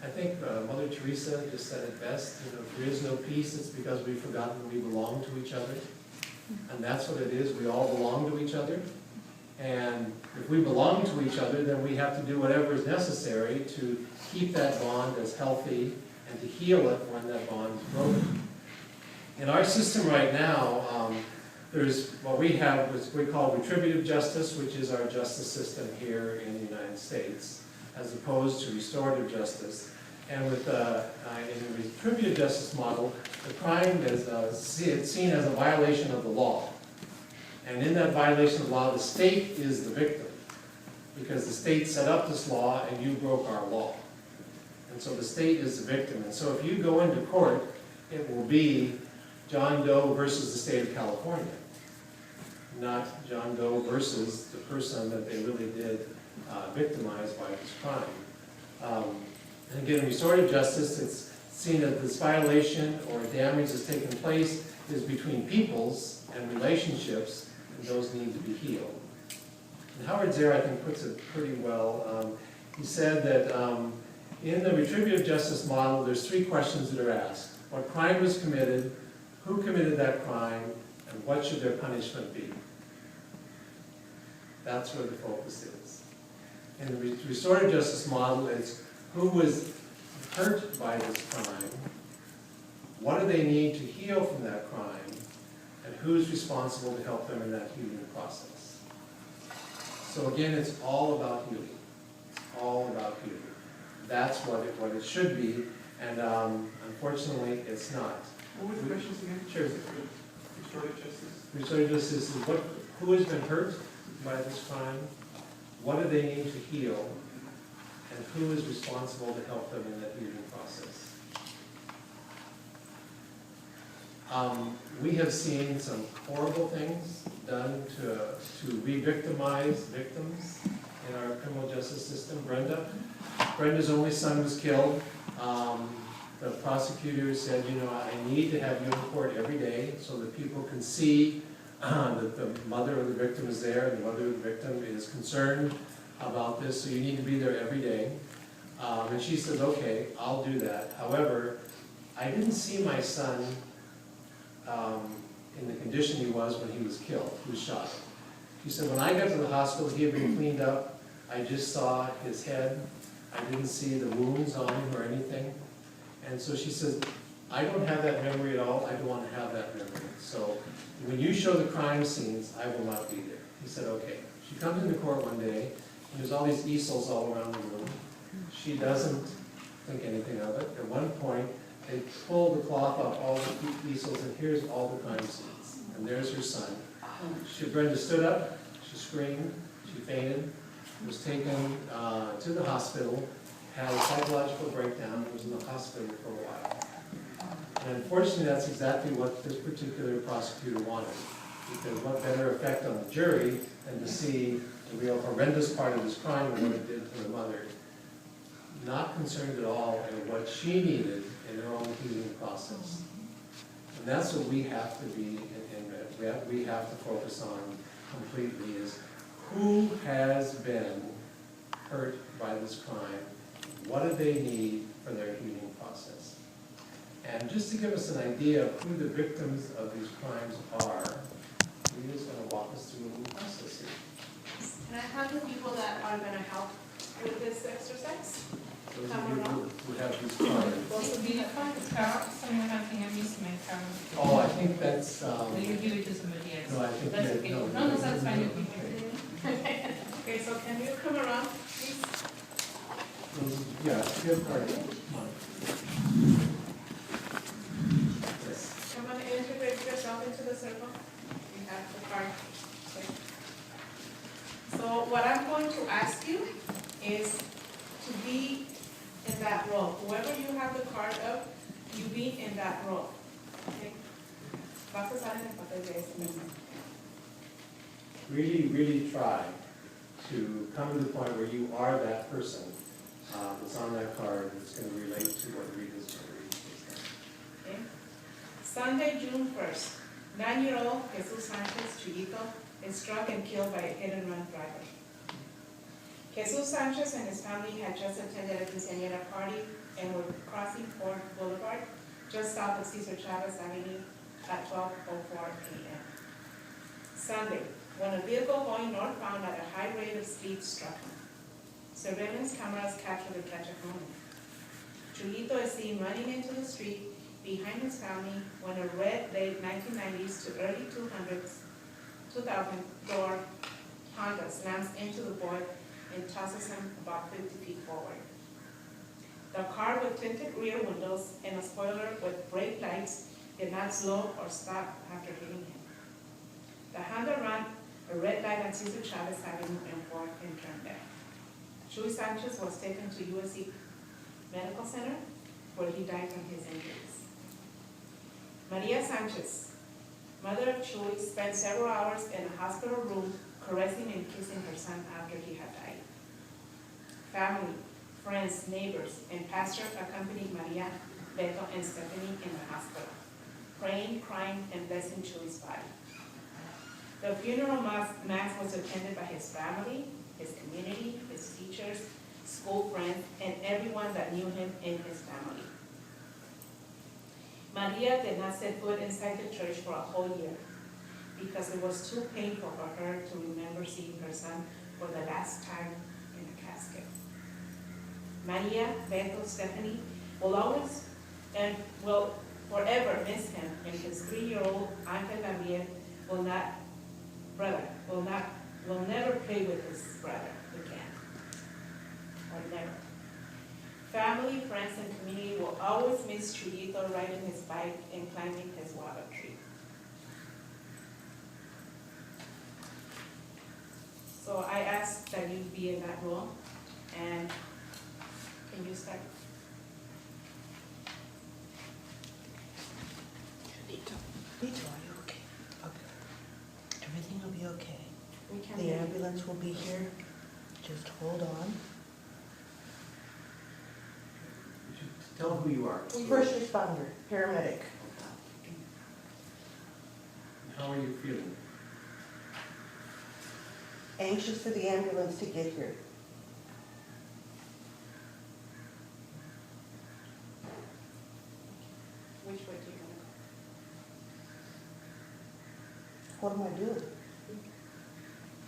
I think Mother Teresa just said it best, you know, if there is no peace, it's because we've forgotten we belong to each other. And that's what it is, we all belong to each other. And if we belong to each other, then we have to do whatever is necessary to keep that bond as healthy and to heal it when that bond is broken. In our system right now, there's what we have, what we call retributive justice, which is our justice system here in the United States, as opposed to restorative justice. And with in the retributive justice model, the crime is seen as a violation of the law. And in that violation of the law, the state is the victim, because the state set up this law and you broke our law. And so the state is the victim. And so if you go into court, it will be John Doe versus the state of California, not John Doe versus the person that they really did victimize by this crime. And again, in restorative justice, it's seen that this violation or damage that's taken place is between peoples and relationships, and those need to be healed. And Howard Zare, I think, puts it pretty well. He said that in the retributive justice model, there's three questions that are asked. What crime was committed, who committed that crime, and what should their punishment be? That's where the focus is. In the restorative justice model, it's who was hurt by this crime, what do they need to heal from that crime, and who's responsible to help them in that healing process. So again, it's all about healing. It's all about healing. That's what it should be, and unfortunately, it's not. What were the questions again? Sure. Restorative justice. Restorative justice is who has been hurt by this crime, what do they need to heal, and who is responsible to help them in that healing process. We have seen some horrible things done to re-victimize victims in our criminal justice system. Brenda's only son was killed. The prosecutor said, you know, I need to have you in court every day so that people can see that the mother of the victim is there, and the mother of the victim is concerned about this, so you need to be there every day. And she says, okay, I'll do that. However, I didn't see my son in the condition he was when he was killed, he was shot. She said, when I got to the hospital, he had been cleaned up. I just saw his head. I didn't see the wounds on him or anything. And so she says, I don't have that memory at all. I don't want to have that memory. So when you show the crime scenes, I will not be there. He said, okay. She comes into court one day, and there's all these easels all around the room. She doesn't think anything of it. At one point, they pull the cloth off all the easels, and here's all the crime scenes. And there's her son. Brenda stood up, she screamed, she fainted, was taken to the hospital, had a psychological breakdown, was in the hospital for a while. And unfortunately, that's exactly what this particular prosecutor wanted. Because what better effect on the jury than to see the real horrendous part of this crime and what it did to the mother. Not concerned at all in what she needed in her own healing process. And that's what we have to be, and we have to focus on completely, is who has been hurt by this crime, what do they need for their healing process. And just to give us an idea of who the victims of these crimes are, Rita's going to walk us through a little process here. Can I have the people that are going to help with this exercise? Those of you who have these cards. Those would be the cards. Someone having a mismatch. Oh, I think that's, Will you give it to somebody else? no, I think That's that, okay. no. No, that's fine. You can Okay, so can you come around, please? Yeah, good card. Come on. Yes. Come on, integrate yourself into the circle. You have the card. Okay. So what I'm going to ask you is to be in that role. Whoever you have the card of, you be in that role. Okay? Vas a estar en el papel de ese mismo. Really try to come to the point where you are that person that's on that card that's going to relate to what Rita's going to read. Okay. Sunday, June 1st, 9-year-old Jesus Sanchez Chuyito is struck and killed by a hit-and-run driver. Jesus Sanchez and his family had just attended a quinceañera party and were crossing Ford Boulevard, just south of Cesar Chavez Avenue at 12:04 a.m. Sunday, when a vehicle going northbound at a high rate of speed struck him. Surveillance cameras captured the tragic moment. Chuyito is seen running into the street behind his family when a red late 1990s to early 2000 door Honda slams into the boy and tosses him about 50 feet forward. The car with tinted rear windows and a spoiler with brake lights did not slow or stop after hitting him. The Honda ran a red light on Cesar Chavez Avenue and Ford and turned back. Chuy Sanchez was taken to USC Medical Center where he died from his injuries. Maria Sanchez, mother of Chuy, spent several hours in a hospital room caressing and kissing her son after he had died. Family, friends, neighbors, and pastor accompanied Maria, Beto, and Stephanie in the hospital, praying, crying, and blessing Chuy's body. The funeral mass was attended by his family, his community, his teachers, school friends, and everyone that knew him in his family. Maria did not set foot inside the church for a whole year because it was too painful for her to remember seeing her son for the last time in a casket. Maria, Beto, Stephanie will always and will forever miss him, and his 3-year-old Angel Gabriel will never play with his brother again, or never. Family, friends, and community will always miss Chuyito riding his bike and climbing his guava tree. So I ask that you be in that role, and can you start? Rita, are you okay? Okay. Everything will be okay. We can The ambulance will be here. Just hold on. Tell who you are. First responder, paramedic. How are you feeling? Anxious for the ambulance to get here. Which way do you want to go? What am I doing?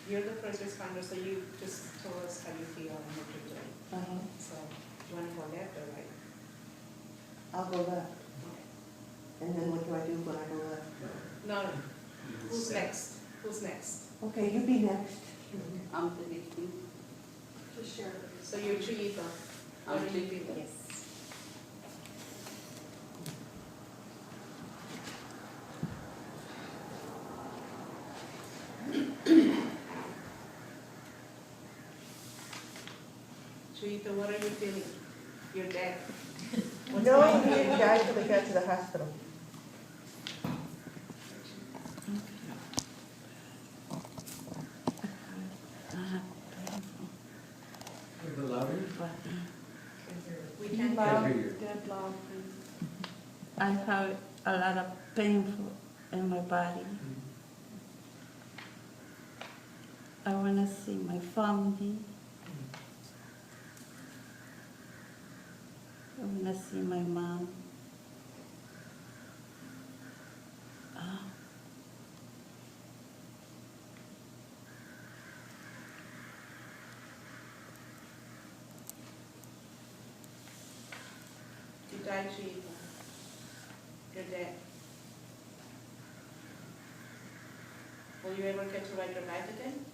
You're the first responder, so you just tell us how you feel and what you're doing. So, do you want to go left or right? I'll go left. Okay. And then what do I do when I go left? No, who's next? Who's next? Okay, you be next. I'm the victim. Just share. So you're Chuyito. What do you feel? Yes. Chuyito, what are you feeling? You're dead. What's No, going he on? didn't die till they got to the hospital. A little louder? We can't Can't hear you. Dead loud. I have a lot of pain in my body. I want to see my family. I want to see my mom. You died, Chuyito. You're dead. Will you ever get to ride your bike again?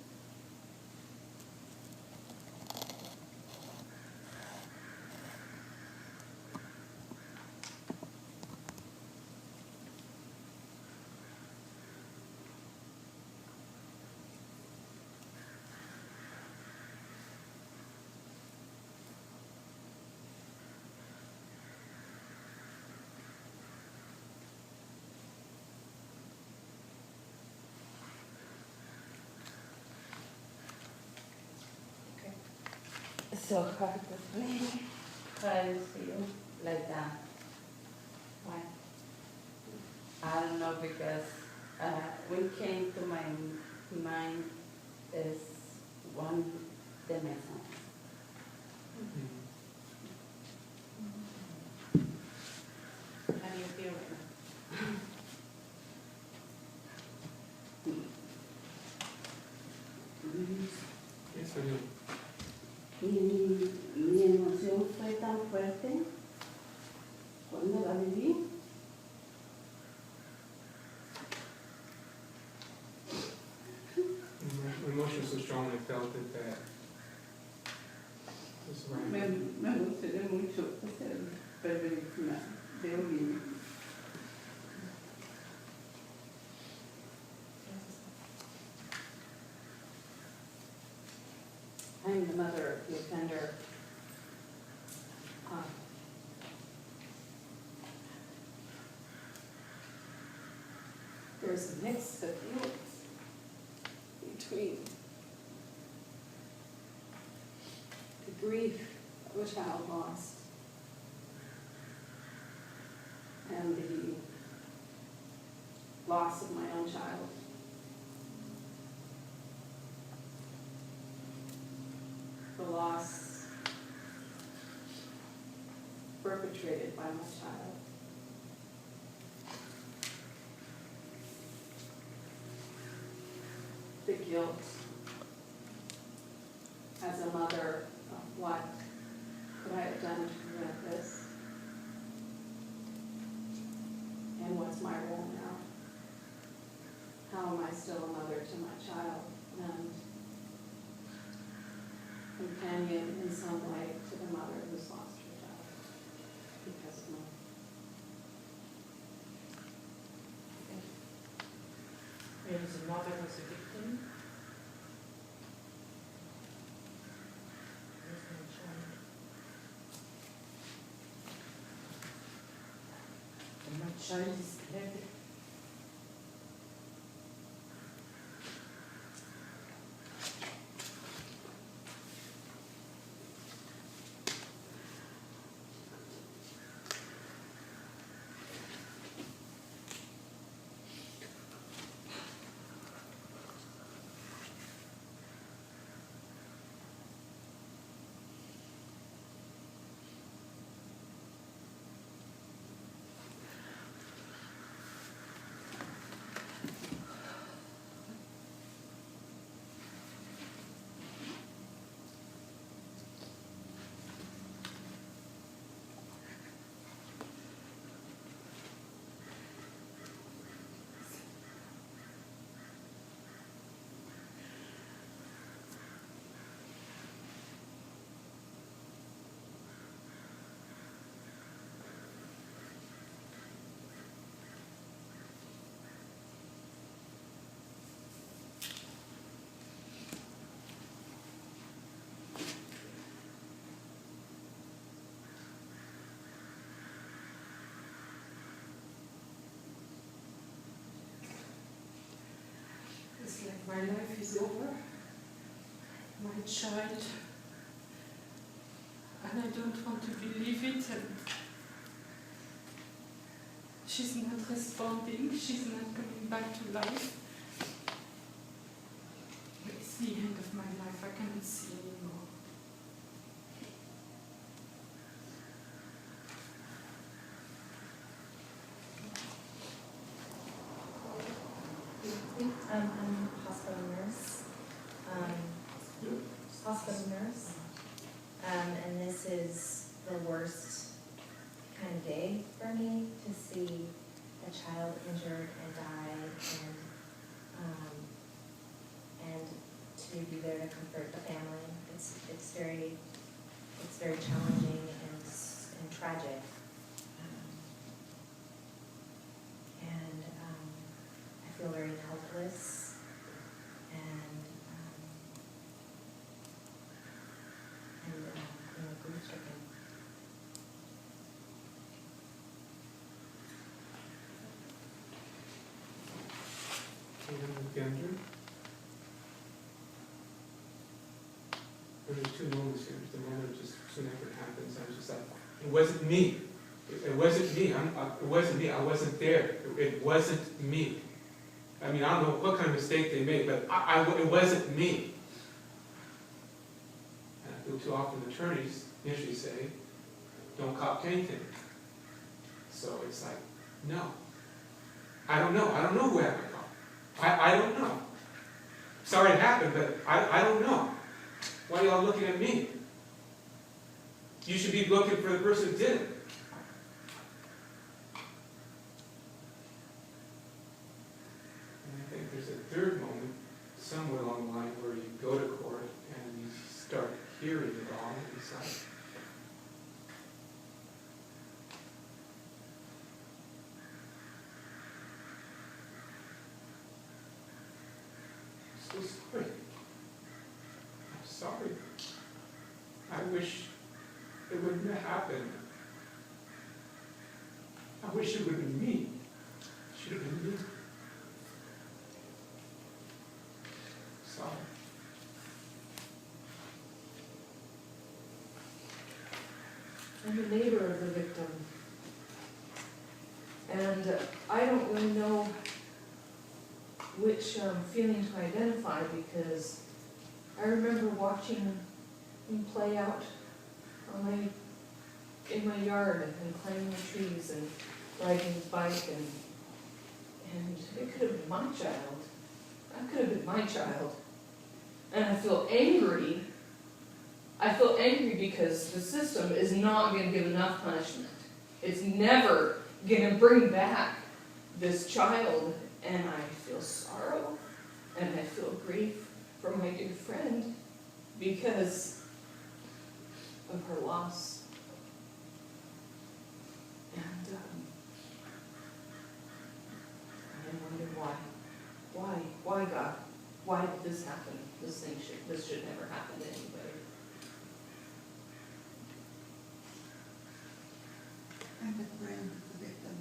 Okay. It's so hard to me. I feel like that. Why? I don't know, because what came to my mind is one de maison. How do you feel right now? Yes or no? Y mi emoción fue tan fuerte cuando la viví. My emotions so strong, I felt it that was Me right. emocioné mucho hacer película de un I'm the mother of the offender. There's a mix of feelings between the grief of a child lost and the loss of my own child. The loss perpetrated by my child. The guilt as a mother of what could I have done to prevent this? And what's my role now? How am I still a mother to my child and companion in some way to the mother who's lost her child because of me? As a mother was a victim. As my child. And my child is dead. It's like my life is over. My child, and I don't want to believe it, and she's not responding, she's not coming back to life. It's the end of my life, I cannot see anymore. I'm a hospital nurse. And this is the worst kind of day for me to see a child injured and died, and to be there to comfort the family. It's very challenging and tragic. I feel very helpless and grief-stricken. Andrew? There's two moments here. The moment just soon after it happens, I was just like, it wasn't me. It wasn't me. It wasn't me. I wasn't there. It wasn't me. I mean, I don't know what kind of mistake they made, but it wasn't me. too often attorneys usually say, don't cop to anything. So it's like, no. I don't know who had my car. I don't know. Sorry it happened, but I don't know. Why are y'all looking at me? You should be looking for the person who did it. And I think there's a third moment, somewhere along the line, where you go to court and you start hearing it all, and it's like, I'm so sorry. I'm sorry. I wish it wouldn't have happened. I wish it would have been me. It should have been me. Sorry. I'm a neighbor of the victim. And I don't really know which feeling to identify, because I remember watching him play out in my yard and climbing the trees and riding his bike, and it could have been my child. That could have been my child. And I feel angry. I feel angry because the system is not going to give enough punishment. It's never going to bring back this child, and I feel sorrow and I feel grief for my dear friend because of her loss. And I wonder why God, why did this happen? This should never happen to anybody. I'm the friend of the victim.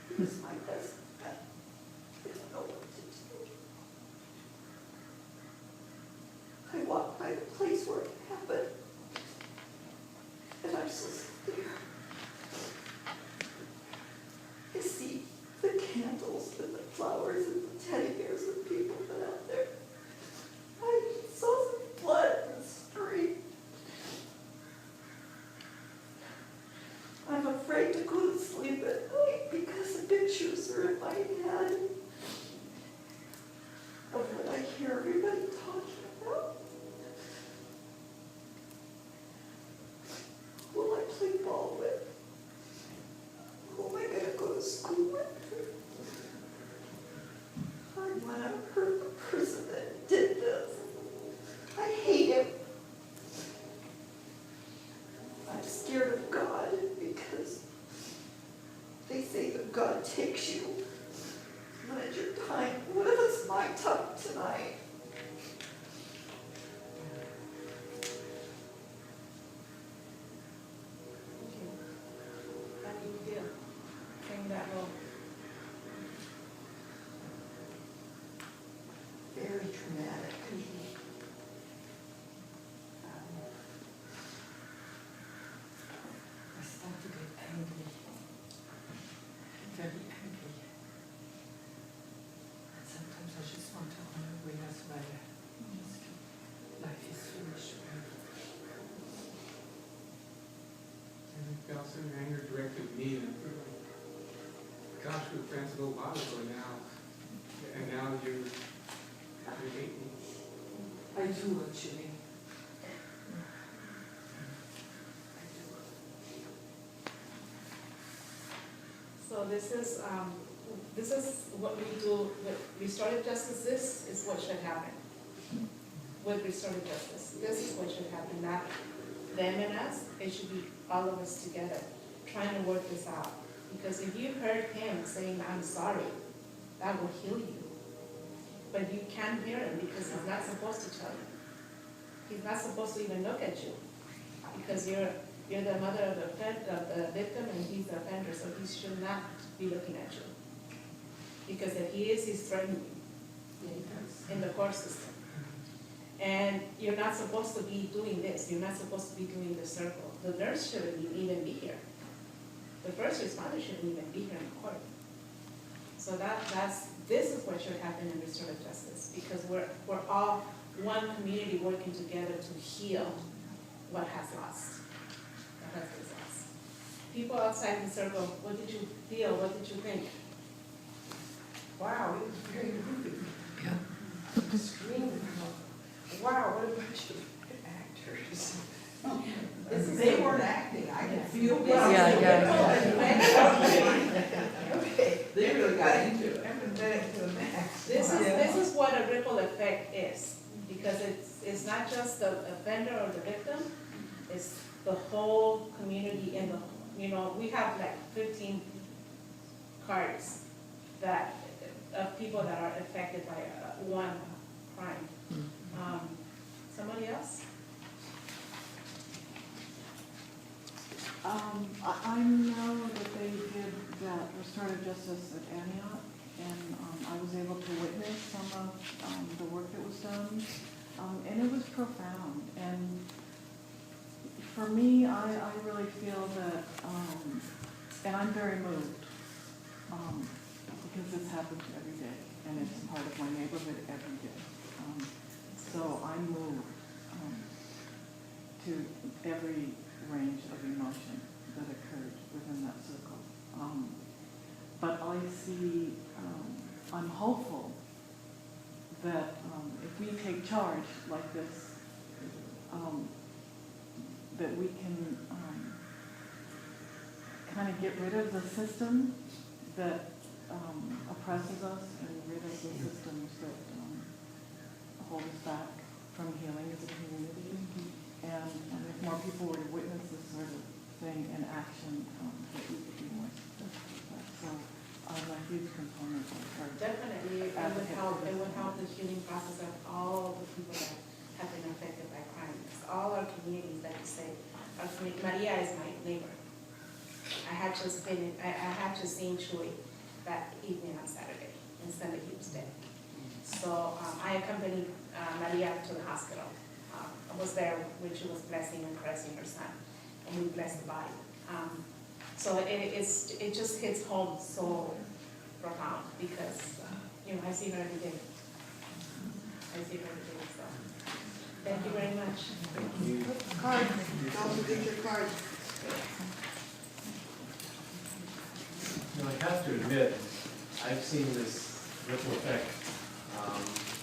He was my best friend. I didn't know what to do. I walked by the place where it happened, and I'm so scared. I see the candles and the flowers and the teddy bears and people that out there. I saw some blood in the street. I'm afraid to go to sleep at night because the pictures are in my head of what I hear everybody talking about. Who will I play ball with? Who am I going to go to school with? I want to hurt the person that did this. I hate him. I'm scared of God because they say that God takes you when it's your time. What if it's my time tonight? How do you feel playing that role? Very traumatic. I start to get angry. Very angry. And sometimes I just want to honor Rita's mother. Life is finished. And I felt some anger directed at me, and gosh, we were friends a little while ago now, and now you hate me. I do actually. So this is what we do with restorative justice. This is what should happen with restorative justice. This is what should happen, not them and us. It should be all of us together trying to work this out. Because if you heard him saying, I'm sorry, that will heal you. But you can't hear him because he's not supposed to tell you. He's not supposed to even look at you because you're the mother of the victim and he's the offender, so he should not be looking at you. Because if he is, he's threatening you in the court system. And you're not supposed to be doing this. You're not supposed to be doing the circle. The nurse shouldn't even be here. The first responder shouldn't even be here in court. So this is what should happen in restorative justice, because we're all one community working together to heal what has lost, what has been lost. People outside the circle, what did you feel, what did you think? Wow, it was very moving. Yeah. Screaming, wow, what a bunch of actors. They weren't acting, I could feel. Okay, they really got into it. Empathetic to the max. This is what a ripple effect is, because it's not just the offender or the victim, it's the whole community and we have like 15 cards that, of people that are affected by one crime. Somebody else? I know that they did that restorative justice at Antioch, and I was able to witness some of the work that was done, and it was profound. And for me, I really feel that, and I'm very moved, because this happens every day, and it's part of my neighborhood every day. So I'm moved to every range of emotion that occurred within that circle. But I see, I'm hopeful that if we take charge like this, that we can kind of get rid of the system that oppresses us and rid of the systems that hold us back from healing as a community. And if more people were to witness this sort of thing in action, that we could be more successful with that. So I'm a huge component of her. Definitely, it would help the healing process of all the people that have been affected by crime. It's all our communities, like you say. Maria is my neighbor. I had just seen Chuy that evening on Saturday, and Sunday he was dead. So I accompanied Maria to the hospital. I was there when she was blessing and caressing her son, and we blessed the body. So it just hits home so profound, because I see her every day. So thank you very much. Thank you. Card, don't get your card. I have to admit, I've seen this ripple effect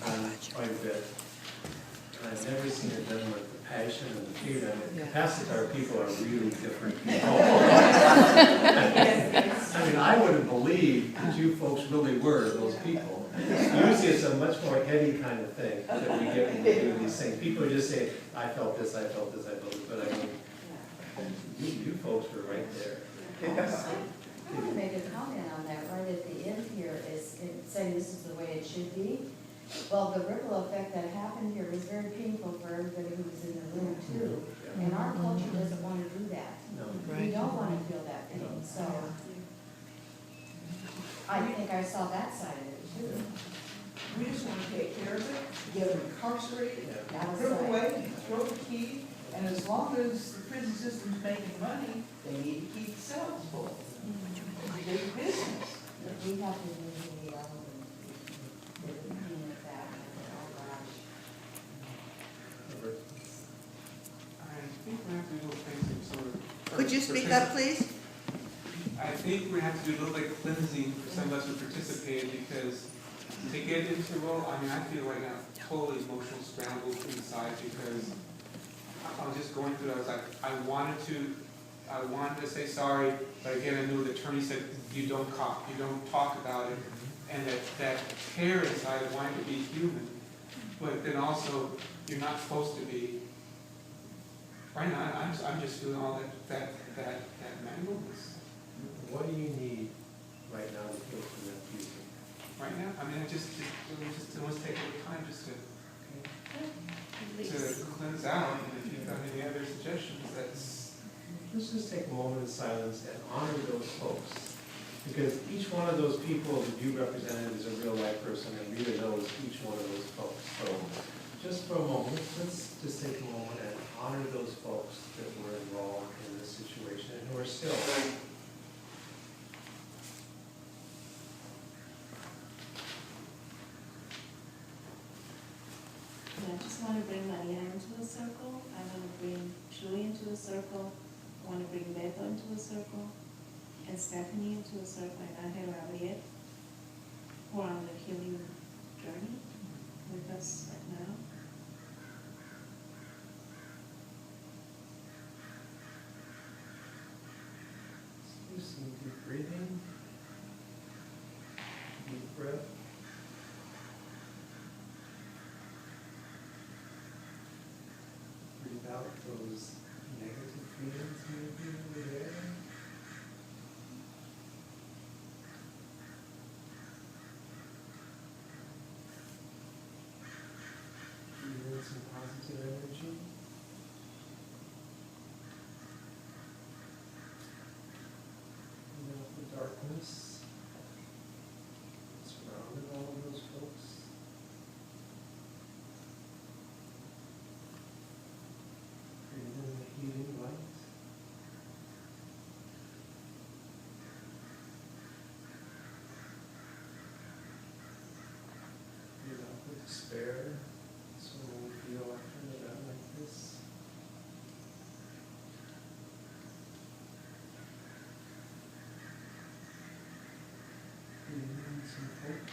done quite a bit. And I've never seen it done with the passion and the fear. And Capacitar people are really different people. I mean, I would have believed that you folks really were those people. Usually it's a much more heady kind of thing that we get when we do these things. People just say, I felt this, I felt this, I felt this. But I mean, you folks were right there. I want to make a comment on that right at the end here, is saying this is the way it should be. Well, the ripple effect that happened here was very painful for everybody who was in the room too. And our culture doesn't want to do that. No. We don't want to feel that pain, so I think I saw that side of it too. We just want to take care of it, get them incarcerated, That was put them right. away, throw the key, and as long as the prison system's making money, they need to keep the cells full. Big business. But we have to really the element, the meaning of that, oh gosh. I think we have to do little things in sort of. Could you speak up, please? I think we have to do a little bit of cleansing for some of us who participated, because to get into the role, I mean, I feel right now totally emotional scramble inside, because I was just going through it. I was like, I wanted to say sorry, but again, I knew the attorney said, you don't talk about it, and that tear inside of wanting to be human, but then also, you're not supposed to be. Right now, I'm just feeling all that mangleness. What do you need right now to heal from that future? Right now, I mean, it must take a little time just to cleanse out, and if you've got any other suggestions, that's. Let's just take a moment of silence and honor those folks. Because each one of those people that you represented is a real life person, and Rita knows each one of those folks. So just for a moment, let's just take a moment and honor those folks that were involved in this situation and who are still. I just want to bring Maria into the circle. I want to bring Julie into the circle. I want to bring Beto into the circle. And Stephanie into the circle, and Angel Gabriel, who are on the healing journey with us right now. Do some deep breathing. Deep breath. Breathe out those negative feelings maybe over there. Breathe in some positive energy. Breathe out the darkness surrounding all of those folks. Breathe in the healing light. Breathe out the despair. So when we feel after an event like this. Breathe in some hope.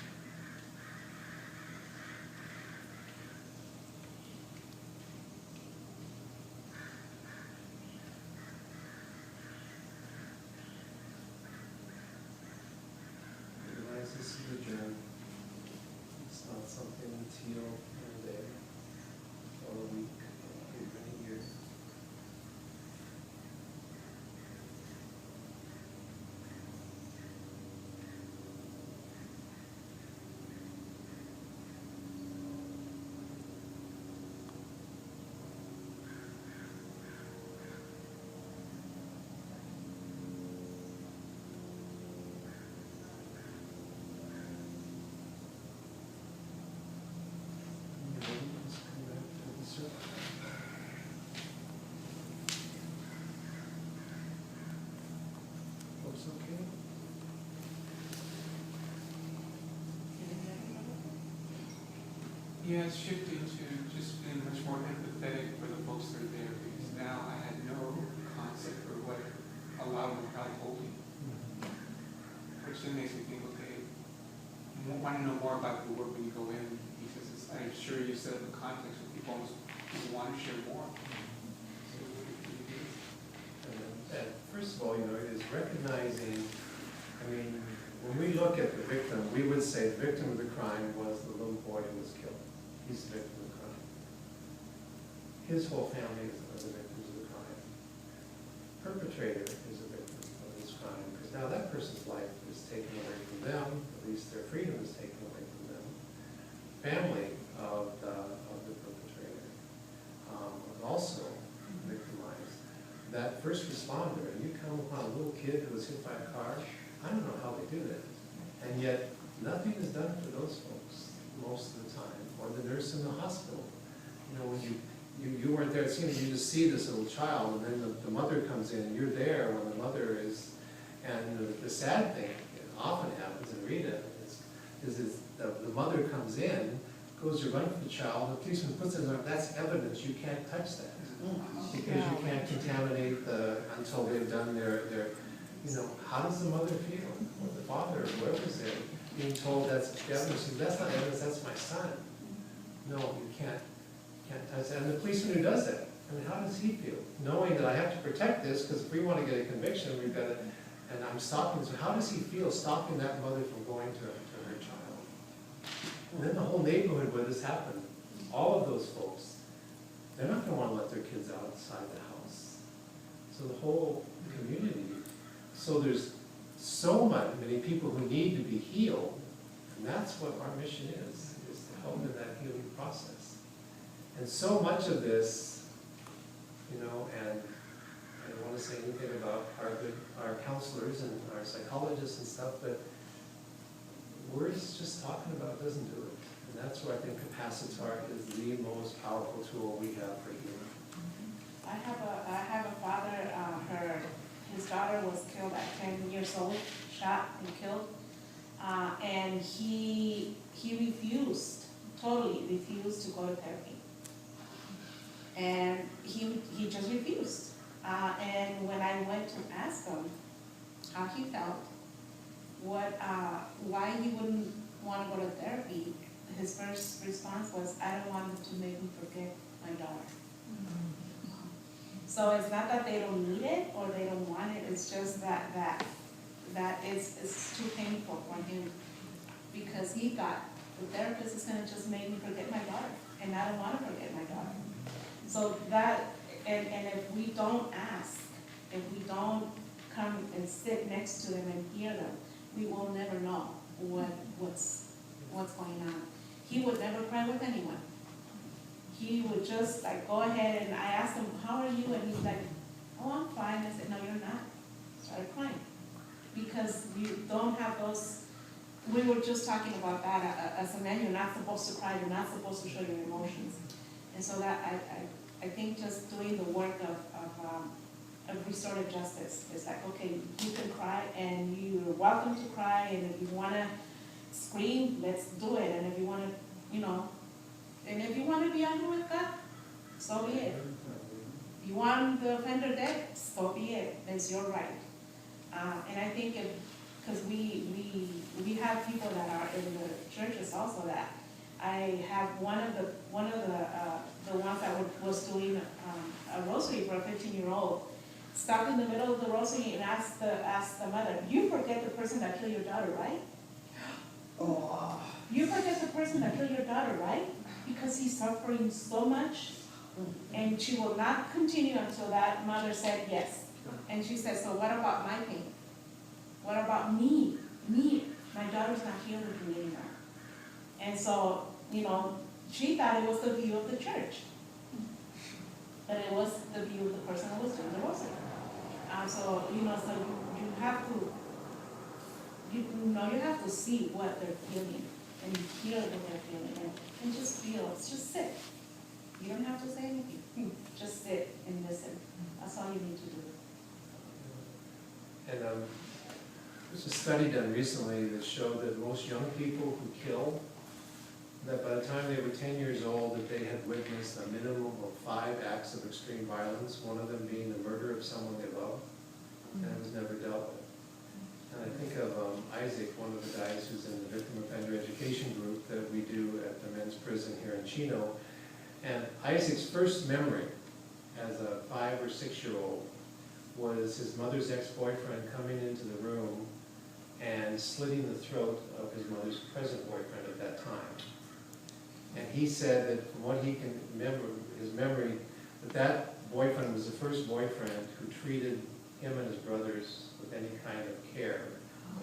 Realize this is a journey. It's not something that's healed in a day, or a week, or even a year. Just come back to the circle. Folks okay? Yeah, it's shifting to just being much more empathetic for the folks that are there, because now I had no concept for what allowed me without holding, which then makes me think, okay, I want to know more about the work when you go in, because it's, I'm sure you set up a context where people almost want to share more. And first of all, it is recognizing, I mean, when we look at the victim, we would say the victim of the crime was the little boy who was killed. He's the victim of the crime. His whole family are the victims of the crime. Perpetrator is a victim of this crime, because now that person's life is taken away from them, at least their freedom is taken away from them. Family of the perpetrator was also victimized. That first responder, and you come upon a little kid who was hit by a car, I don't know how they do that. And yet, nothing is done for those folks most of the time, or the nurse in the hospital. When you weren't there, it seems you just see this little child, and then the mother comes in, and you're there when the mother is, and the sad thing, it often happens in Rita, is the mother comes in, goes to run for the child, the policeman puts it in there, that's evidence, you can't touch that. Because you can't contaminate until they've done their how does the mother feel? Or the father, or whoever's there, being told that's evidence, that's not evidence, that's my son. No, you can't touch that. And the policeman who does that, I mean, how does he feel? Knowing that I have to protect this, because if we want to get a conviction, we've got to, and I'm stopping, so how does he feel stopping that mother from going to her child? And then the whole neighborhood where this happened, all of those folks, they're not going to want to let their kids outside the house. So the whole community, so there's so many people who need to be healed, and that's what our mission is to help in that healing process. And so much of this, and I don't want to say anything about our counselors and our psychologists and stuff, but words just talking about doesn't do it. And that's where I think Capacitar is the most powerful tool we have for healing. I have a father, his daughter was killed at 10 years old, shot and killed. And he totally refused to go to therapy. And he just refused. And when I went to ask him how he felt, why he wouldn't want to go to therapy, his first response was, I don't want him to make me forget my daughter. So it's not that they don't need it or they don't want it, it's just that it's too painful for him, because he thought the therapist is gonna just make me forget my daughter, and I don't wanna forget my daughter. So that, and if we don't ask, if we don't come and sit next to them and hear them, we will never know what's going on. He would never cry with anyone. He would just like go ahead, and I asked him, how are you? And he's like, oh, I'm fine. I said, no, you're not. Started crying. Because you don't have those, we were just talking about that, as a man, you're not supposed to cry, you're not supposed to show your emotions. And so that, I think just doing the work of restorative justice, it's like, okay, you can cry, and you're welcome to cry, and if you wanna scream, let's do it, and if you wanna, and if you wanna be angry with God, so be it. You want the offender dead, so be it, it's your right. And I think because we have people that are in the churches also that, I have one of the ones that was doing a rosary for a 15-year-old, stopped in the middle of the rosary and asked the mother, you forget the person that killed your daughter, right? Oh. You forget the person that killed your daughter, right? Because he's suffering so much. And she will not continue until that mother said yes. And she said, so what about my pain? What about me? My daughter's not healed with me anymore. And so, she thought it was the view of the church. But it was the view of the person who was doing the rosary. So you have to see what they're feeling and hear what they're feeling and just feel, just sit. You don't have to say anything, just sit and listen. That's all you need to do. And there's a study done recently that showed that most young people who kill, that by the time they were 10 years old, that they had witnessed a minimum of 5 acts of extreme violence, one of them being the murder of someone they loved, and it was never dealt with. And I think of Isaac, one of the guys who's in the victim offender education group that we do at the men's prison here in Chino. And Isaac's first memory as a 5 or 6-year-old was his mother's ex-boyfriend coming into the room and slitting the throat of his mother's present boyfriend at that time. And he said that from what he can remember, his memory, that boyfriend was the first boyfriend who treated him and his brothers with any kind of care.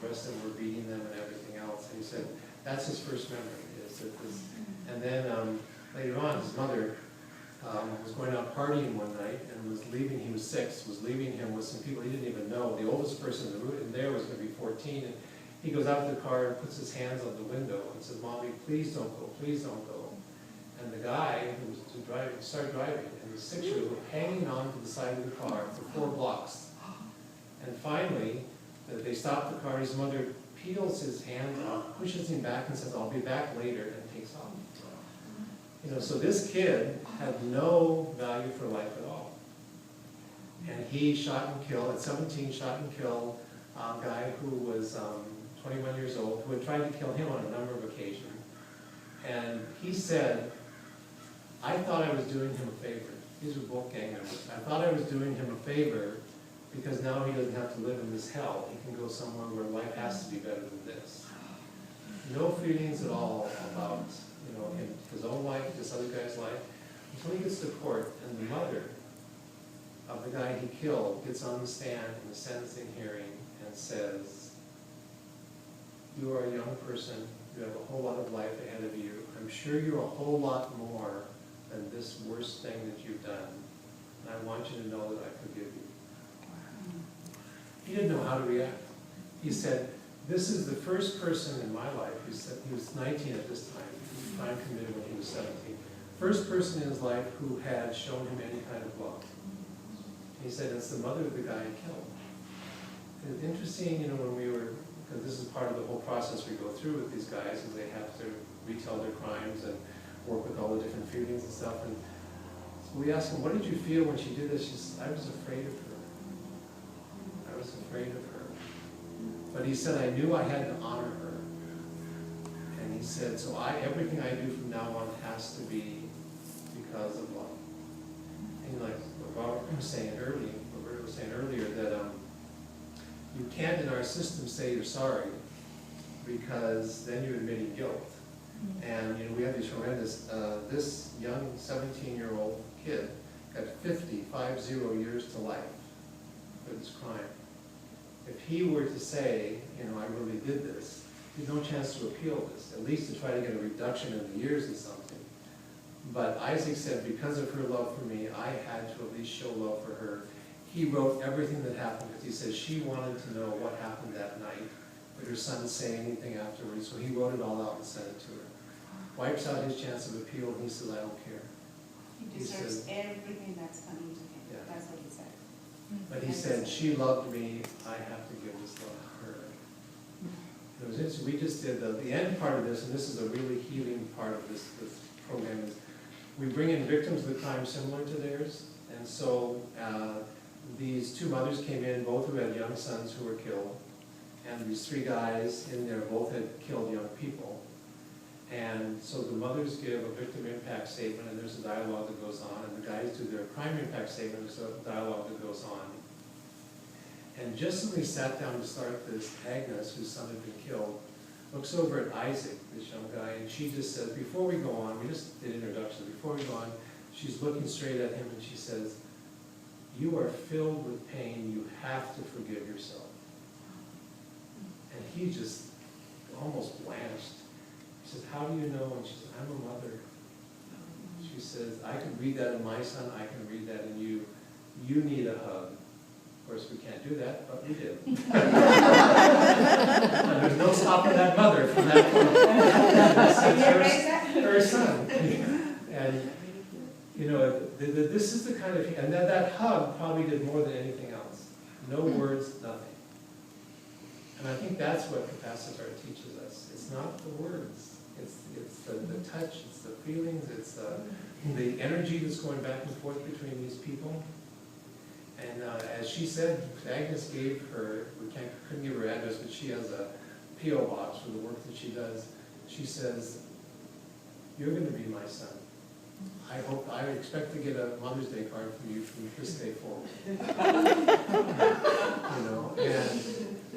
The rest of them were beating them and everything else. And he said that's his first memory. Is that this, and then later on, his mother was going out partying one night and was leaving. He was 6. Was leaving him with some people he didn't even know. The oldest person in there was going to be 14. And he goes out to the car and puts his hands on the window and says, "Mommy, please don't go. Please don't go." And the guy who was driving started driving, and the 6-year-old hanging on to the side of the car for 4 blocks. And finally, they stopped the car. His mother peels his hand off, pushes him back, and says, "I'll be back later," and takes off. So this kid had no value for life at all. And he shot and killed, at 17, shot and killed a guy who was 21 years old, who had tried to kill him on a number of occasions. And he said, I thought I was doing him a favor. These were both gang members. I thought I was doing him a favor because now he doesn't have to live in this hell. He can go somewhere where life has to be better than this. No feelings at all about his own life, this other guy's life, until he gets to court and the mother of the guy he killed gets on the stand in the sentencing hearing and says, "You are a young person, you have a whole lot of life ahead of you. I'm sure you're a whole lot more than this worst thing that you've done, and I want you to know that I forgive you." He didn't know how to react. He said, "This is the first person in my life," he was 19 at this time, crime committed when he was 17, first person in his life who had shown him any kind of love. He said, it's the mother of the guy he killed. And it's interesting, when we were, because this is part of the whole process we go through with these guys, is they have to retell their crimes and work with all the different feelings and stuff. And we asked him, what did you feel when she did this? She said, I was afraid of her. I was afraid of her. But he said, I knew I had to honor her. And he said, so everything I do from now on has to be because of love. And like Robert was saying earlier, that you can't in our system say you're sorry, because then you're admitting guilt. And we have these horrendous, this young 17-year-old kid got 50 years to life for this crime. If he were to say, I really did this, there's no chance to appeal this, at least to try to get a reduction in the years or something. But Isaac said, because of her love for me, I had to at least show love for her. He wrote everything that happened, because he said she wanted to know what happened that night, but her son didn't say anything afterwards, so he wrote it all out and sent it to her. Wipes out his chance of appeal, and he says, I don't care. He deserves everything that's coming to him. Yeah. That's what he said. But he said, she loved me, I have to give this love to her. It was interesting, we just did the end part of this, and this is a really healing part of this program, is we bring in victims of the crime similar to theirs. And so these two mothers came in, both who had young sons who were killed, and these three guys in there both had killed young people. And so the mothers give a victim impact statement, and there's a dialogue that goes on, and the guys do their crime impact statement, there's a dialogue that goes on. And just as we sat down to start this, Agnes, whose son had been killed, looks over at Isaac, this young guy, and she just says, before we go on, we just did introductions, before we go on, she's looking straight at him and she says, you are filled with pain, you have to forgive yourself. And he just almost blanched. He says, how do you know? And she says, I'm a mother. She says, I can read that in my son, I can read that in you. You need a hug. Of course, we can't do that, but we did. And there's no stopping that mother from that point. Her son. And, this is the kind of, and that hug probably did more than anything else. No words, nothing. And I think that's what Capacitar teaches us. It's not the words. It's the touch, it's the feelings, it's the energy that's going back and forth between these people. And as she said, Agnes gave her, couldn't give her address, but she has a P.O. box for the work that she does. She says, you're going to be my son. I expect to get a Mother's Day card from you from this day forward.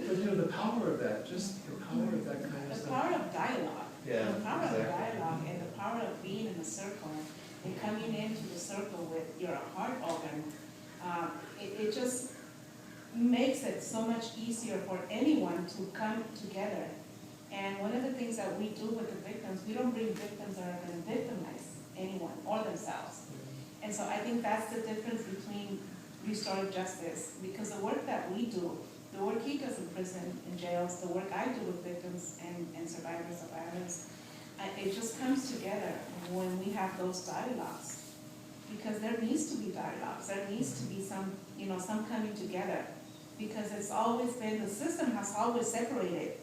But the power of that, just the power of that kind of stuff. The power of dialogue. Yeah, the power exactly. of dialogue and the power of being in a circle and coming into the circle with your heart open. It just makes it so much easier for anyone to come together. And one of the things that we do with the victims, we don't bring victims that are going to victimize anyone or themselves. And so I think that's the difference between restorative justice, because the work that we do, the work he does in prison, in jails, the work I do with victims and survivors of violence, it just comes together when we have those dialogues. Because there needs to be dialogues, there needs to be some coming together. Because it's always been, the system has always separated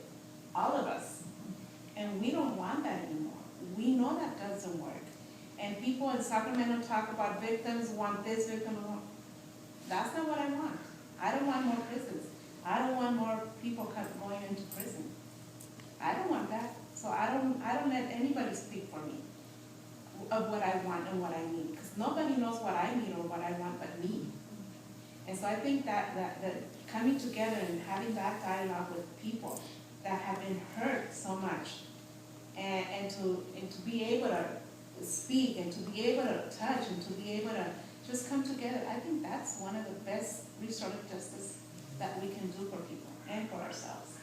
all of us. And we don't want that anymore. We know that doesn't work. And people in Sacramento talk about victims want this, victim want. That's not what I want. I don't want more prisons. I don't want more people going into prison. I don't want that. So I don't let anybody speak for me of what I want and what I need. Because nobody knows what I need or what I want but me. And so I think that coming together and having that dialogue with people that have been hurt so much, and to be able to speak and to be able to touch and to be able to just come together, I think that's one of the best restorative justice that we can do for people and for ourselves.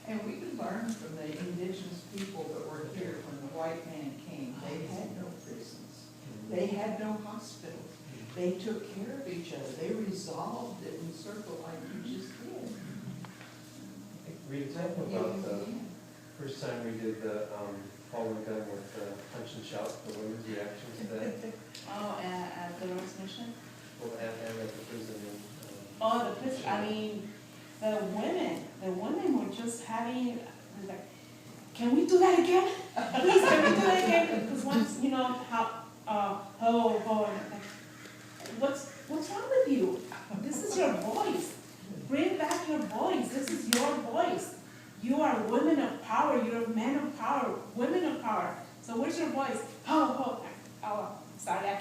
And we could learn from the indigenous people that were here when the white man came. They had no prisons. They had no hospitals. They took care of each other. They resolved it in a circle like you just did. Rita, tell me about the first time we did the All We're Done with Punch and Shout, the women's reaction to that. Oh, at Dolores Mission? Well, and at the prison. The prison, I mean, the women were just having, like, can we do that again? Please, can we do that again? Because once,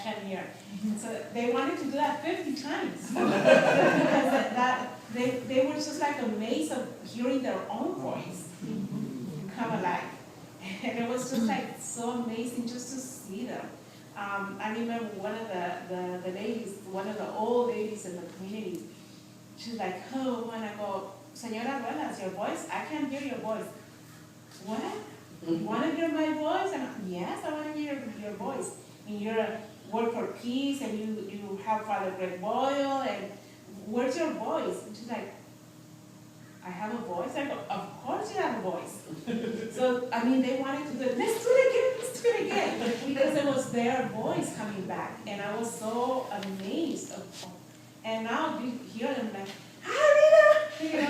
can't hear. And so they wanted to do that 50 times. Because they were just like amazed of hearing their own voice come alive. And it was just like so amazing just to see them. I remember one of the ladies, one of the old ladies in the community, she's like, oh, when I go, Señora Ruelas, your voice, I can't hear your voice. What? You want to hear my voice? And yes, I want to hear your voice. And you're a work for peace, and you have Father Greg Boyle, and where's your voice? And she's like, I have a voice? I go, of course you have a voice. So, I mean, they wanted to do it. Let's do it again, because it was their voice coming back. And I was so amazed. And now you hear them like, hi, Rita! You know,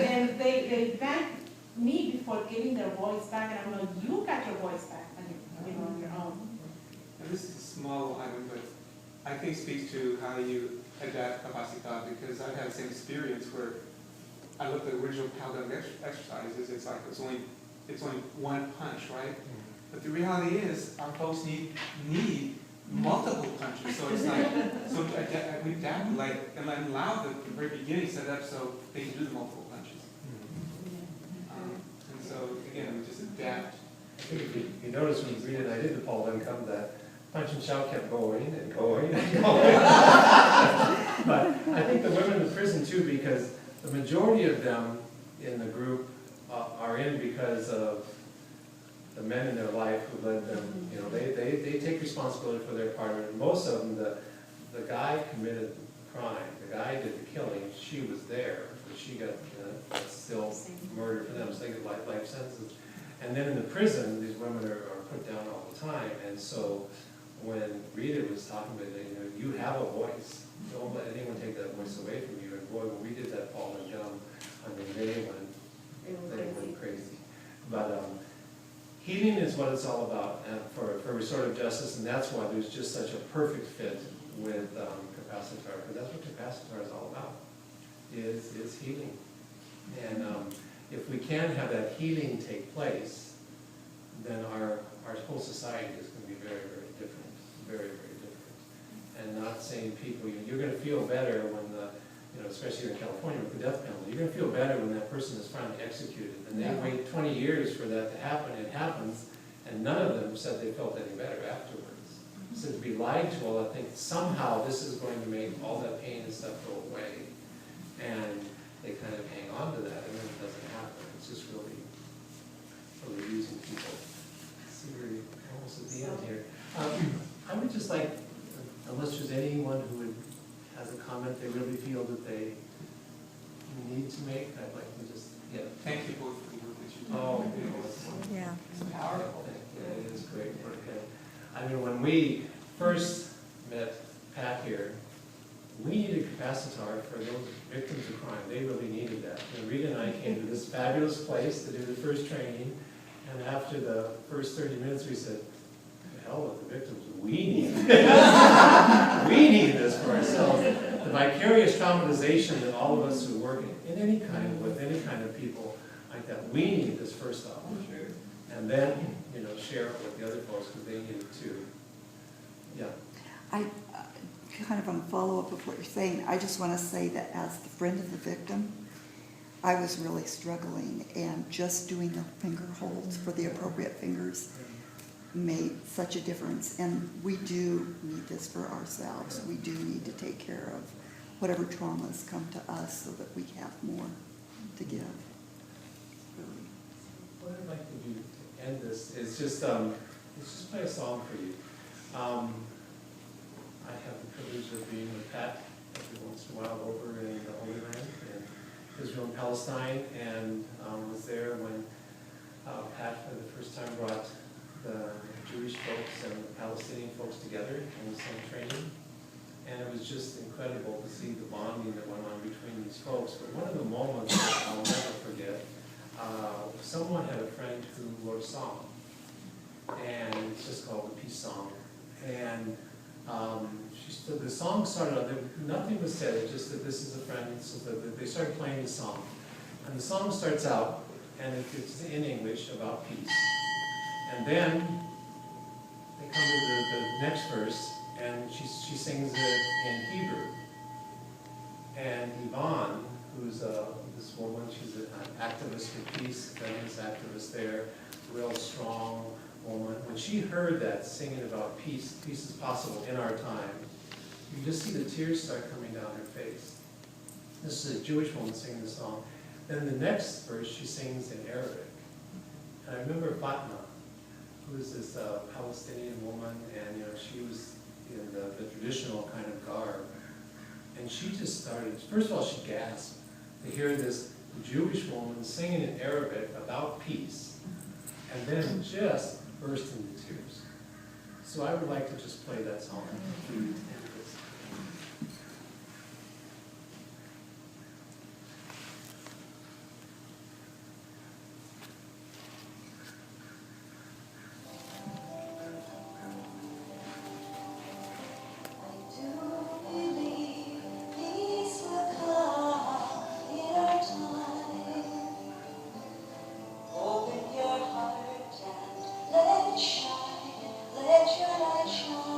and they thanked me before getting their voice back. And I'm like, you got your voice back, you know, on your own. And this is a small item, but I think speaks to how you adapt Capacitar, because I've had the same experience where I look at the original Calvin exercises, it's like it's only one punch, right? But the reality is our folks need multiple punches. So it's like, so we adapt, like, and allow the very beginning set up so they can do the multiple punches. And so again, we just adapt. I think if you notice when Rita and I did the Paul then come, that punch and shout kept going and going and going. But I think the women in the prison too, because the majority of them in the group are in because of the men in their life who led them. You know, they take responsibility for their part. And most of them, the guy committed the crime. The guy did the killing. She was there, but she got still murder for them. So they get life sentences. And then in the prison, these women are put down all the time. And so when Rita was talking about it, you know, you have a voice. Don't let anyone take that voice away from you. And boy, when we did that Paul and Gum, I mean, they went crazy. But healing is what it's all about for restorative justice, and that's why there's just such a perfect fit with Capacitar, because that's what Capacitar is all about, is healing. And if we can have that healing take place, then our whole society is going to be very, very different, very, very different. And not saying people, you're going to feel better when especially in California with the death penalty, you're going to feel better when that person is finally executed. And they wait 20 years for that to happen. It happens, and none of them said they felt any better afterwards. So to be lied to, well, I think somehow this is going to make all that pain and stuff go away. And they kind of hang on to that, and then it doesn't happen. It's just really using people. See, we're almost at the end here. I would just like, unless there's anyone who has a comment they really feel that they need to make, I'd like to just, Thank you both for the work that you do. Oh, you know, it's wonderful. Yeah. It's powerful. Yeah, it is great work. I mean, when we first met Pat here, we needed Capacitar for those victims of crime. They really needed that. And Rita and I came to this fabulous place to do the first training, and after the first 30 minutes we said, to hell with the victims, we need this. We need this for ourselves. The vicarious traumatization that all of us who work in any kind, with any kind of people like that, we need this first off. And then, share it with the other folks because they need it too. Yeah. I kind of on follow-up of what you're saying, I just want to say that as the friend of the victim, I was really struggling, and just doing the finger holds for the appropriate fingers made such a difference. And we do need this for ourselves. We do need to take care of whatever traumas come to us so that we have more to give. Really. What I'd like to do to end this is just play a song for you. I have the privilege of being with Pat every once in a while over in the Holy Land, in Israel and Palestine, and was there when Pat for the first time brought the Jewish folks and the Palestinian folks together in the same training. And it was just incredible to see the bonding that went on between these folks. But one of the moments that I'll never forget, someone had a friend who wrote a song, and it's just called the Peace Song. And the song started out, nothing was said, it's just that this is a friend, so that they started playing the song. And the song starts out, and it's in English about peace. And then come to the next verse, and she sings it in Hebrew. And Yvonne, who's this woman, she's an activist for peace, feminist activist there, real strong woman. When she heard that singing about peace, peace is possible in our time, you just see the tears start coming down her face. This is a Jewish woman singing the song. Then the next verse she sings in Arabic. And I remember Fatma, who is this Palestinian woman, and she was in the traditional kind of garb. And she just started, first of all, she gasped to hear this Jewish woman singing in Arabic about peace, and then just burst into tears. So I would like to just play that song to end this. Open your heart and let it shine, let your light shine.